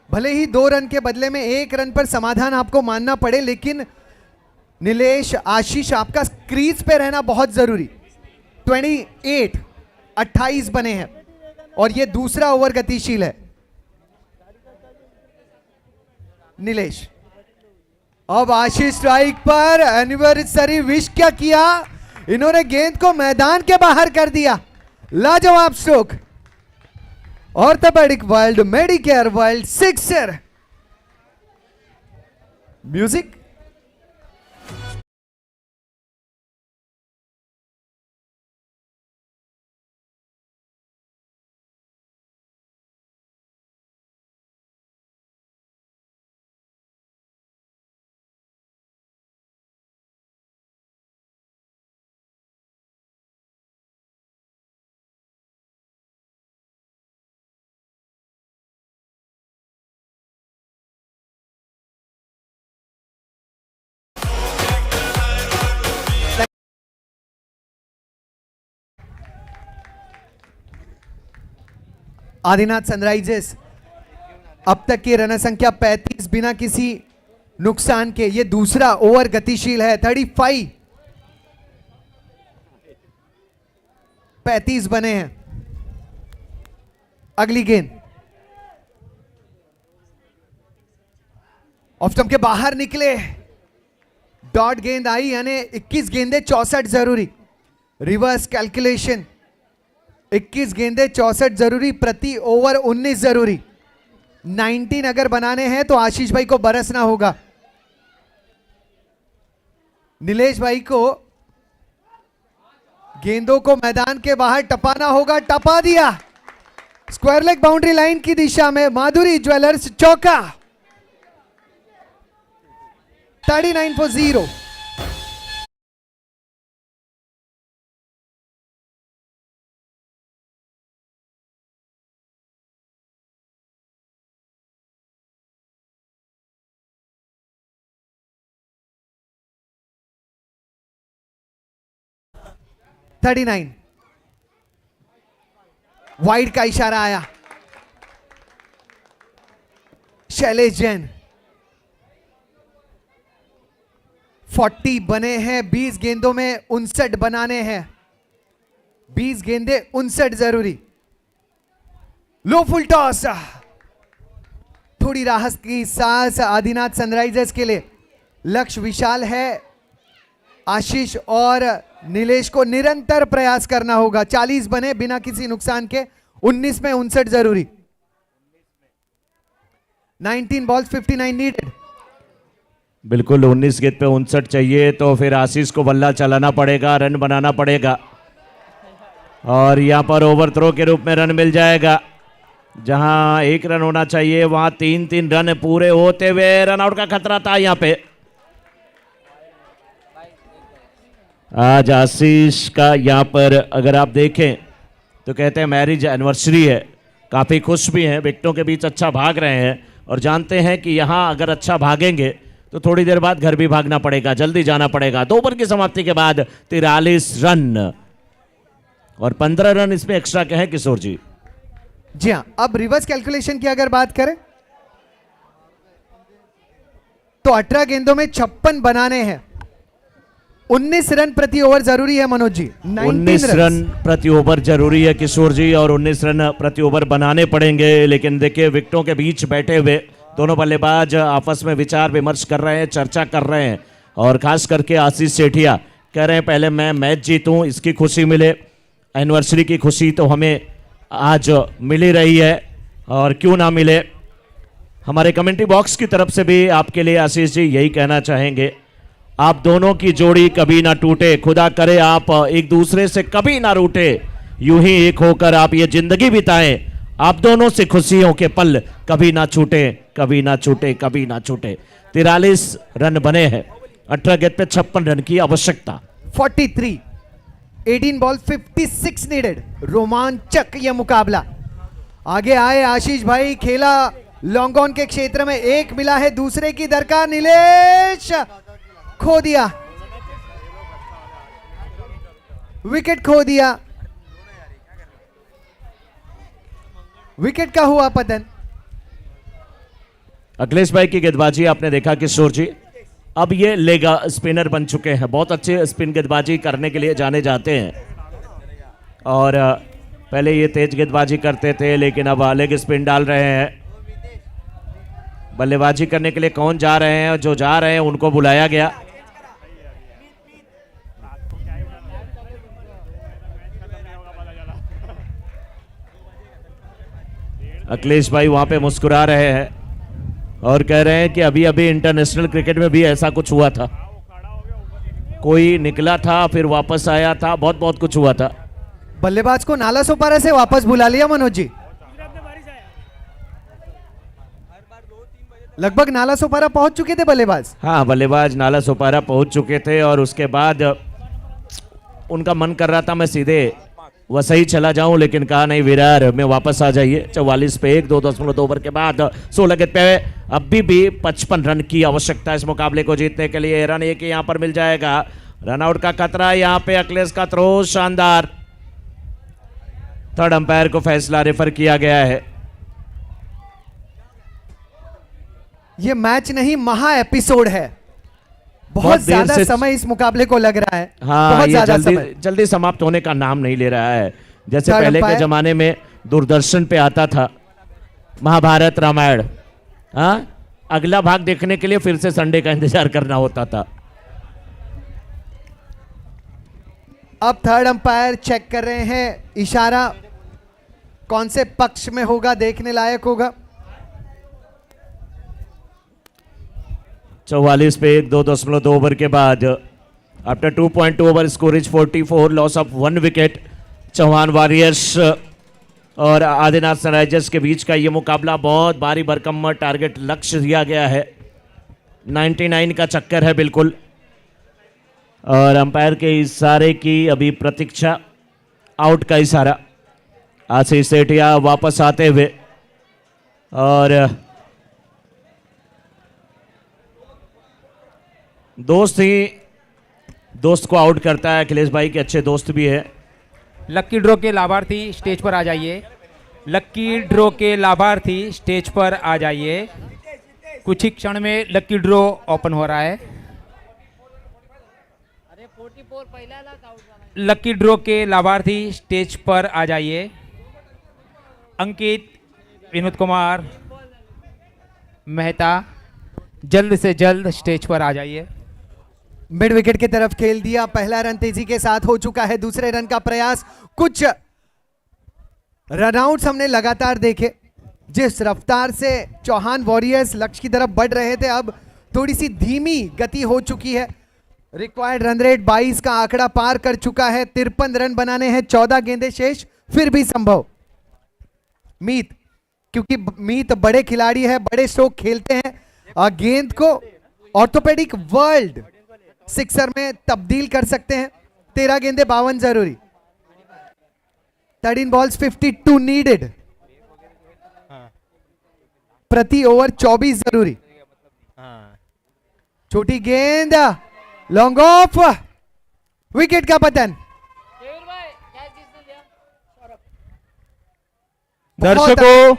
Speaker 1: भले ही 2 रन के बदले में 1 रन पर समाधान आपको मानना पड़े, लेकिन नीलेश, आशीष आपका क्रीज पे रहना बहुत जरूरी। 28 बने हैं और ये दूसरा ओवर गतिशील है। नीलेश अब आशीष स्ट्राइक पर। एनिवर्सरी विश क्या किया इन्होंने, गेंद को मैदान के बाहर कर दिया। लाजवाब stroke. Orthopaedic world, Medicare world, sixer. Music Adinath Sunrisers अब तक की रन संख्या 35 बिना किसी नुकसान के। ये दूसरा ओवर गतिशील है। 35 35 बने हैं। अगली गेंद ऑफ स्टंप के बाहर निकले, डॉट गेंद आई, यानी 21 गेंदे 64 जरूरी। रिवर्स कैलकुलेशन, 21 गेंदे 64 जरूरी, प्रति ओवर 19 जरूरी। 19 अगर बनाने हैं तो आशीष भाई को बरसना होगा। नीलेश भाई को गेंदों को मैदान के बाहर टपाना होगा। टपा दिया स्क्वायर लेग बाउंड्री लाइन की दिशा में। माधुरी ज्वेलर्स चौका। 39 for 0। वाइड का इशारा आया। शैलेश जैन 40 बने हैं। 20 गेंदों में 59 बनाने हैं। 20 गेंदे 59 जरूरी। लो फुल टॉस, थोड़ी राहत की सांस आदिनाथ सनराइजर्स के लिए। लक्ष्य विशाल है। आशीष और नीलेश को निरंतर प्रयास करना होगा। 40 बने बिना किसी नुकसान के। 19 में 59 जरूरी। 19 बॉल्स 59 नीडेड।
Speaker 5: बिल्कुल 19 गेंद पे 59 चाहिए, तो फिर आशीष को बल्ला चलाना पड़ेगा, रन बनाना पड़ेगा। और यहां पर ओवर थ्रो के रूप में रन मिल जाएगा। जहां 1 रन होना चाहिए वहां 3-3 रन पूरे होते हुए रन आउट का खतरा था यहां पे। आज आशीष का यहां पर अगर आप देखें तो कहते हैं मैरिज एनिवर्सरी है। काफ़ी खुश भी हैं, विकेटों के बीच अच्छा भाग रहे हैं और जानते हैं कि यहां अगर अच्छा भागेंगे तो थोड़ी देर बाद घर भी भागना पड़ेगा, जल्दी जाना पड़ेगा। 2 ओवर की समाप्ति के बाद 43 रन और 15 रन इसमें एक्स्ट्रा के हैं किशोर जी।
Speaker 1: जी हाँ, अब रिवर्स कैलकुलेशन की अगर बात करें तो 18 गेंदों में 56 बनाने हैं। 19 रन प्रति ओवर जरूरी है मनोज जी।
Speaker 5: 19 रन प्रति ओवर जरूरी है किशोर जी, और 19 रन प्रति ओवर बनाने पड़ेंगे। लेकिन देखिए विकेटों के बीच बैठे हुए दोनों बल्लेबाज आपस में विचार विमर्श कर रहे हैं, चर्चा कर रहे हैं। और खास करके आशीष सेठिया कह रहे हैं पहले मैं मैच जीतूं, इसकी खुशी मिले। एनिवर्सरी की खुशी तो हमें आज मिल ही रही है और क्यों ना मिले। हमारे कमेंट्री बॉक्स की तरफ से भी आपके लिए आशीष जी यही कहना चाहेंगे, आप दोनों की जोड़ी कभी ना टूटे। खुदा करे आप एक दूसरे से कभी ना रूठे। यूं ही एक होकर आप ये जिंदगी बिताएं। आप दोनों से खुशियों के पल कभी ना छूटे, कभी ना छूटे, कभी ना छूटे। 43 रन बने हैं। 18 गेंद पे 56 रन की आवश्यकता।
Speaker 1: 43, 18 बॉल 56 नीडेड। रोमांचक यह मुकाबला। आगे आए आशीष भाई, खेला लॉन्ग ऑन के क्षेत्र में। 1 मिला है, दूसरे की दरकार। नीलेश खो दिया, विकेट खो दिया। विकेट का हुआ पतन।
Speaker 5: अखिलेश भाई की गेंदबाजी आपने देखा किशोर जी, अब ये लेगा स्पिनर बन चुके हैं। बहुत अच्छे स्पिन गेंदबाजी करने के लिए जाने जाते हैं। और पहले ये तेज गेंदबाजी करते थे, लेकिन अब लेग स्पिन डाल रहे हैं। बल्लेबाजी करने के लिए कौन जा रहे हैं? जो जा रहे हैं उनको बुलाया गया। अखिलेश भाई वहां पे मुस्कुरा रहे हैं और कह रहे हैं कि अभी अभी इंटरनेशनल क्रिकेट में भी ऐसा कुछ हुआ था। कोई निकला था फिर वापस आया था, बहुत बहुत कुछ हुआ था।
Speaker 1: बल्लेबाज को नाला सोपारा से वापस बुला लिया मनोज जी। लगभग नाला सोपारा पहुंच चुके थे बल्लेबाज।
Speaker 5: हाँ, बल्लेबाज नाला सोपारा पहुंच चुके थे और उसके बाद उनका मन कर रहा था मैं सीधे वसई चला जाऊं, लेकिन कहा नहीं विरार में वापस आ जाइए। 44 पे 1, 2.2 ओवर के बाद 16 गेंद पे अभी भी 55 रन की आवश्यकता इस मुकाबले को जीतने के लिए। रन एक यहां पर मिल जाएगा। रन आउट का खतरा यहां पे। अखिलेश का थ्रो शानदार। थर्ड अंपायर को फैसला रेफर किया गया है।
Speaker 1: ये मैच नहीं, महा एपिसोड है। बहुत
Speaker 5: देर
Speaker 1: ज्यादा
Speaker 5: से-
Speaker 1: समय इस मुकाबले को लग रहा है।
Speaker 5: हाँ,
Speaker 1: बहुत
Speaker 5: ये
Speaker 1: ज्यादा
Speaker 5: जल्दी
Speaker 1: समय।
Speaker 5: जल्दी समाप्त होने का नाम नहीं ले रहा है। जैसे
Speaker 1: Third
Speaker 5: पहले के
Speaker 1: umpire-
Speaker 5: जमाने में दूरदर्शन पे आता था महाभारत रामायण, हाँ, अगला भाग देखने के लिए फिर से संडे का इंतजार करना होता था।
Speaker 1: अब थर्ड अंपायर चेक कर रहे हैं, इशारा कौन से पक्ष में होगा, देखने लायक होगा।
Speaker 5: 44 पे 2.2 ओवर के बाद after 2.2 over score is 44, loss of 1 wicket. Chauhan warriors और आदिनाथ सनराइजर्स के बीच का ये मुकाबला बहुत भारी भरकम टारगेट लक्ष्य दिया गया है। 99 का चक्कर है बिल्कुल, और अंपायर के इशारे की अभी प्रतीक्षा, आउट का इशारा। आशीष सेठिया वापस आते हुए, और दोस्त को आउट करता है। अखिलेश भाई के अच्छे दोस्त भी है।
Speaker 8: लक्की ड्रॉ के लाभार्थी स्टेज पर आ जाइए। लक्की ड्रॉ के लाभार्थी स्टेज पर आ जाइए। कुछ ही क्षण में लक्की ड्रॉ ओपन हो रहा है। लक्की ड्रॉ के लाभार्थी स्टेज पर आ जाइए। अंकित, विनोद कुमार मेहता, जल्द से जल्द स्टेज पर आ जाइए।
Speaker 1: मिड विकेट की तरफ खेल दिया, पहला रन तेजी के साथ हो चुका है। दूसरे रन का प्रयास, कुछ रनआउट्स हमने लगातार देखे। जिस रफ्तार से चौहान वॉरियर्स लक्ष्य की तरफ बढ़ रहे थे, अब थोड़ी सी धीमी गति हो चुकी है। रिक्वायर्ड रन रेट 22 का आंकड़ा पार कर चुका है। 53 रन बनाने हैं, 14 गेंदें शेष, फिर भी संभव। मीत, क्योंकि मीत बड़े खिलाड़ी है, बड़े स्ट्रोक खेलते हैं, गेंद को ऑर्थोपेडिक वर्ल्ड सिक्सर में तब्दील कर सकते हैं। 13 गेंदे 52 जरूरी। 13 बॉल्स 52 नीडेड। प्रति ओवर 24 जरूरी। छोटी गेंद, लॉन्ग ऑफ, विकेट का पतन।
Speaker 6: दर्शकों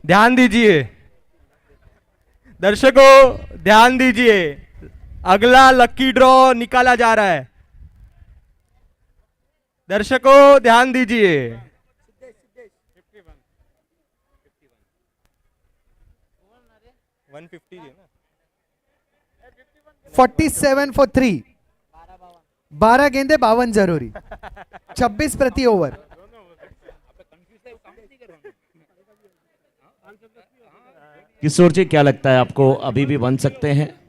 Speaker 6: ध्यान दीजिए, दर्शकों ध्यान दीजिए, अगला लकी ड्रॉ निकाला जा रहा है। दर्शकों ध्यान दीजिए।
Speaker 1: 47 फॉर 3। 12 गेंदे 52 जरूरी। 26 प्रति ओवर।
Speaker 5: किशोर जी, क्या लगता है आपको, अभी भी बन सकते हैं?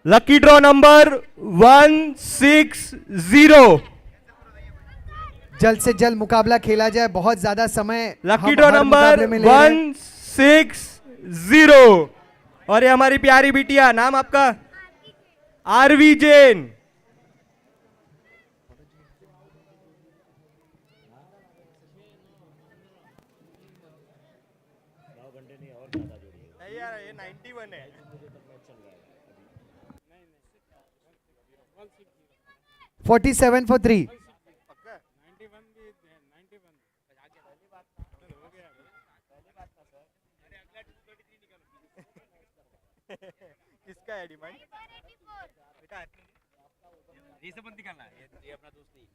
Speaker 6: Lucky draw number 160।
Speaker 1: जल्द से जल्द मुकाबला खेला जाए, बहुत ज्यादा समय
Speaker 6: लकी
Speaker 1: हम
Speaker 6: ड्रॉ
Speaker 1: हर
Speaker 6: नंबर
Speaker 1: मुकाबले में ले रहे हैं।
Speaker 6: 160। और ये हमारी प्यारी बिटिया, नाम आपका? आरवी जैन। यार ये 91 है।
Speaker 1: 47 फॉर 3।
Speaker 6: किसका है डिमांड? ये सब निकालना है, ये अपना दोस्त नहीं।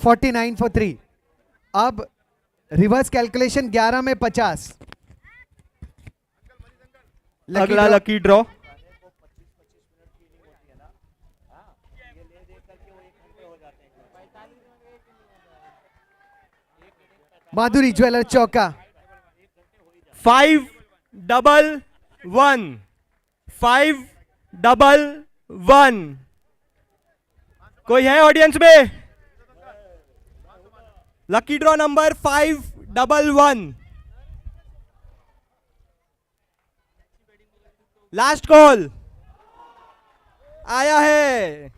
Speaker 1: 49 फॉर 3। अब रिवर्स कैलकुलेशन 11 में 50।
Speaker 6: अगला लकी ड्रॉ।
Speaker 1: माधुरी ज्वेलर चौका।
Speaker 6: 511। 511। कोई है ऑडियंस में? Lucky draw number 511। Last call आया है।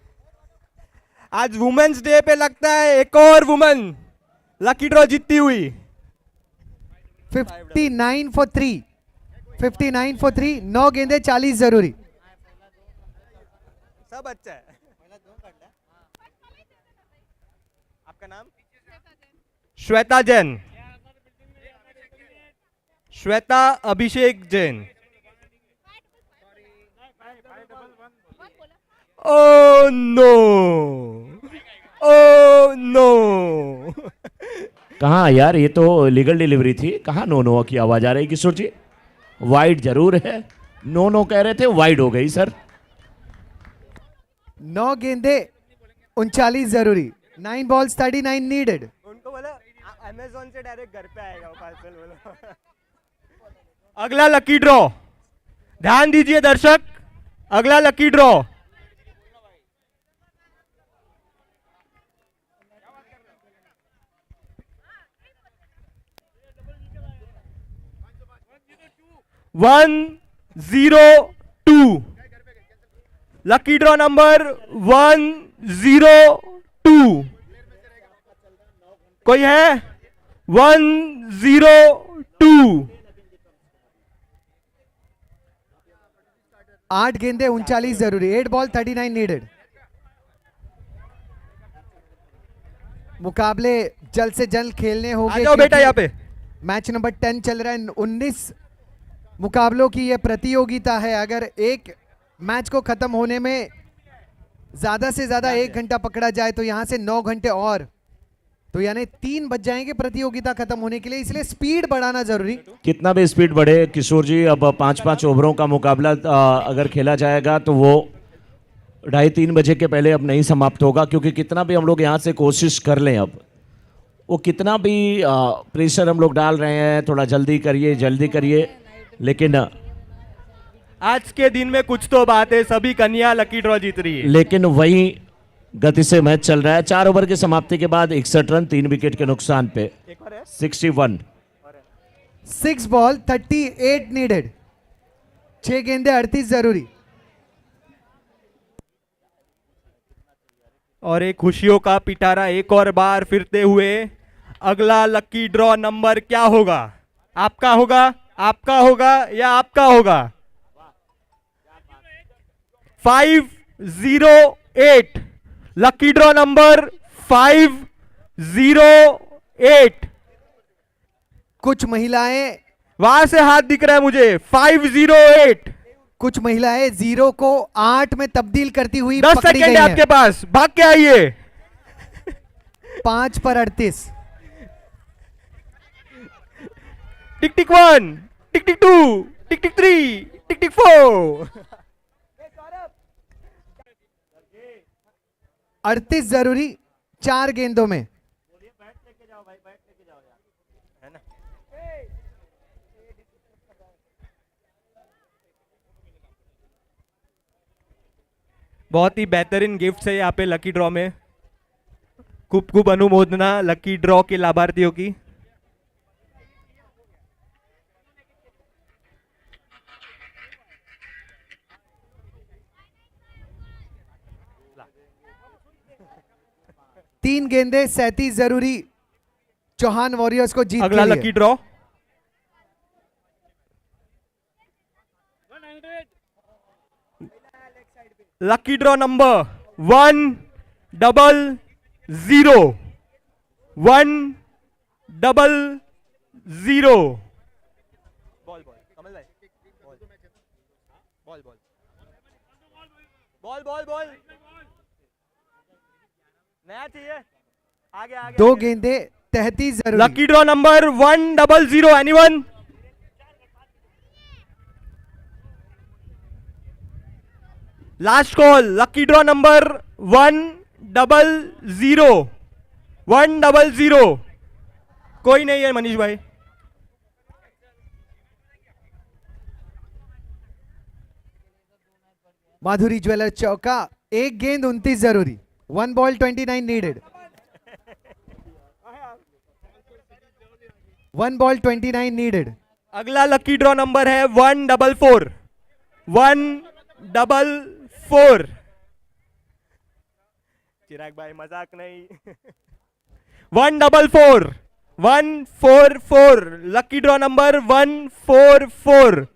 Speaker 6: आज वुमेन्स डे पे लगता है एक और वुमन लकी ड्रॉ जीतती हुई।
Speaker 1: 59 फॉर 3। 59 फॉर 3। 9 गेंदे 40 जरूरी।
Speaker 6: सब अच्छा है। आपका नाम? Shweta Jain. Shweta Abhishek Jain. Oh no, oh no.
Speaker 5: कहाँ यार, ये तो लीगल डिलीवरी थी, कहाँ नो नो की आवाज आ रही किशोर जी? वाइड जरूर है, नो नो कह रहे थे, वाइड हो गई सर।
Speaker 1: 9 गेंदे 39 जरूरी। 9 balls 39 नीडेड।
Speaker 6: उनको बोला अमेज़न से डायरेक्ट घर पे आएगा वो पार्सल, बोलो। अगला लकी ड्रॉ, ध्यान दीजिए दर्शक, अगला lucky draw. One 102, lucky draw number 102। कोई है? 102।
Speaker 1: 8 गेंदे 39 जरूरी। 8 ball 39 नीडेड। मुकाबले जल्द से जल्द खेलने
Speaker 6: आ
Speaker 1: होंगे।
Speaker 6: जाओ बेटा यहाँ पे।
Speaker 1: मैच नंबर 10 चल रहा है। 19 मुकाबलों की यह प्रतियोगिता है। अगर एक मैच को खत्म होने में ज्यादा से ज्यादा 1 घंटा पकड़ा जाए तो यहां से 9 घंटे और, तो यानी 3 बज जाएंगे प्रतियोगिता खत्म होने के लिए, इसलिए स्पीड बढ़ाना जरूरी।
Speaker 5: कितना भी स्पीड बढ़े किशोर जी, अब 5-5 ओवरों का मुकाबला अगर खेला जाएगा तो वो 2:30-3 बजे के पहले अब नहीं समाप्त होगा, क्योंकि कितना भी हम लोग यहाँ से कोशिश कर लें, अब वो कितना भी प्रेशर हम लोग डाल रहे हैं, थोड़ा जल्दी करिए, लेकिन
Speaker 6: आज के दिन में कुछ तो बात है, सभी कन्या लकी ड्रॉ जीत रही है।
Speaker 5: लेकिन वही गति से मैच चल रहा है। 4 ओवर की समाप्ति के बाद 61 रन, 3 विकेट के नुकसान पे 61।
Speaker 1: 6 ball 38 नीडेड। 6 गेंदे 38 जरूरी।
Speaker 6: और एक खुशियों का पिटारा एक और बार फिरते हुए। अगला लकी ड्रॉ नंबर क्या होगा? आपका होगा, आपका होगा या आपका होगा? 508, लकी ड्रॉ नंबर 508।
Speaker 1: कुछ महिलाएं,
Speaker 6: वहां से हाथ दिख रहा है मुझे। 508।
Speaker 1: कुछ महिलाएं 0 को 8 में तब्दील करती हुई
Speaker 6: 10
Speaker 1: पकड़ी
Speaker 6: सेकेंड
Speaker 1: गई
Speaker 6: है आपके
Speaker 1: हैं।
Speaker 6: पास, भाग के आइए।
Speaker 1: 5 पर 38।
Speaker 6: टिक टिक 1, टिक टिक 2, टिक टिक 3, टिक टिक 4।
Speaker 1: 38 जरूरी 4 गेंदों में। बहुत ही बेहतरीन गिफ्ट है यहाँ पे लकी ड्रॉ में। खूब खूब अनुमोदना लकी ड्रॉ के लाभार्थियों की। तीन गेंदे 37 जरूरी। चौहान वॉरियर्स को जीत
Speaker 6: अगला
Speaker 1: के लिए।
Speaker 6: Lucky draw lucky draw number 100 100। Ball नया चाहिए। आगे आगे
Speaker 1: 2 गेंदे 33 जरूरी।
Speaker 6: Lucky draw number 100। Anyone? Last call, lucky draw number 100। 100। कोई नहीं है मनीष भाई।
Speaker 1: माधुरी ज्वेलर चौका। 1 गेंद 29 जरूरी। 1 ball 29 नीडेड। 1 ball 29 needed.
Speaker 6: अगला लकी ड्रॉ नंबर है 144। 144। चिराग भाई मजाक नहीं। 144। 144 लकी ड्रॉ नंबर 144।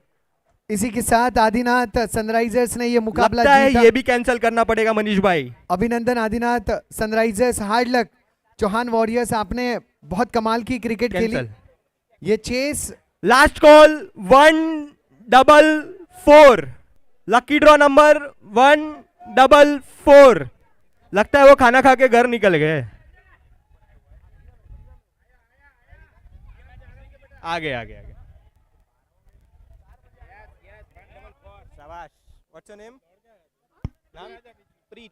Speaker 1: इसी के साथ आदिनाथ सनराइजर्स ने ये मुकाबला
Speaker 9: लगता है
Speaker 1: जीता।
Speaker 9: ये भी कैंसिल करना पड़ेगा मनीष भाई।
Speaker 1: अभिनंदन Adinath sunrisers, hard luck Chauhan warriors, आपने बहुत कमाल की क्रिकेट खेली।
Speaker 9: कैंसिल।
Speaker 1: ये chase
Speaker 9: last call 144, lucky draw number 144। लगता है वो खाना खा के घर निकल गए। आगे आगे आगे। शाबाश। What's your name? प्रीत।